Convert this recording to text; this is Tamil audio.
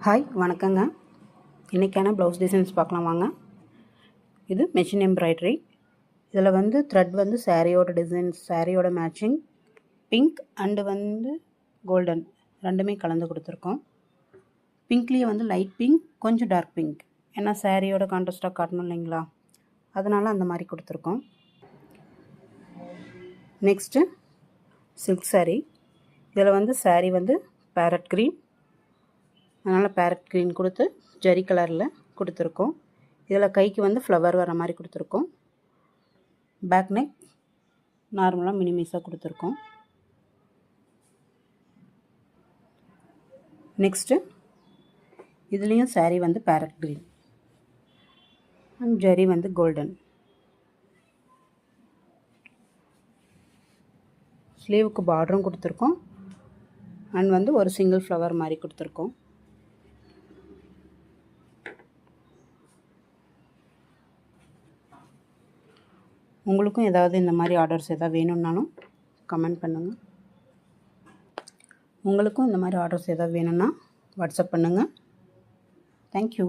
ஹாய் வணக்கங்க. இன்றைக்கான ப்ளவுஸ் டிசைன்ஸ் பார்க்கலாம் வாங்க. இது மெஷின் எம்ப்ராய்டரி. இதில் வந்து த்ரெட் வந்து சாரியோட டிசைன்ஸ், சாரியோட மேட்சிங் பிங்க் அண்டு வந்து கோல்டன் ரெண்டுமே கலந்து கொடுத்துருக்கோம். பிங்க்லேயே வந்து லைட் பிங்க், கொஞ்சம் டார்க் பிங்க், ஏன்னா சாரியோட கான்ட்ராஸ்ட்டாக காட்டணும் இல்லைங்களா, அதனால் அந்த மாதிரி கொடுத்துருக்கோம். Next silk sari. இதில் வந்து சாரீ வந்து பேரட் க்ரீன், அதனால் பேரட் க்ரீன் கொடுத்து ஜரி கலரில் கொடுத்துருக்கோம். இதில் கைக்கு வந்து ஃப்ளவர் வர மாதிரி கொடுத்துருக்கோம். பேக் நெக் நார்மலாக மினிமைஸாக கொடுத்துருக்கோம். நெக்ஸ்ட்டு இதுலேயும் சாரீ வந்து பேரட் க்ரீன் அண்ட் ஜரி வந்து கோல்டன். ஸ்லீவுக்கு பார்டரும் கொடுத்துருக்கோம் அண்ட் வந்து ஒரு சிங்கிள் ஃப்ளவர் மாதிரி கொடுத்துருக்கோம். உங்களுக்கும் ஏதாவது இந்த மாதிரி ஆர்டர்ஸ் எதாவது வேணும்னாலும் கமெண்ட் பண்ணுங்கள். உங்களுக்கும் இந்த மாதிரி ஆர்டர்ஸ் எதாவது வேணும்னா வாட்ஸ்அப் பண்ணுங்கள். தேங்க்யூ.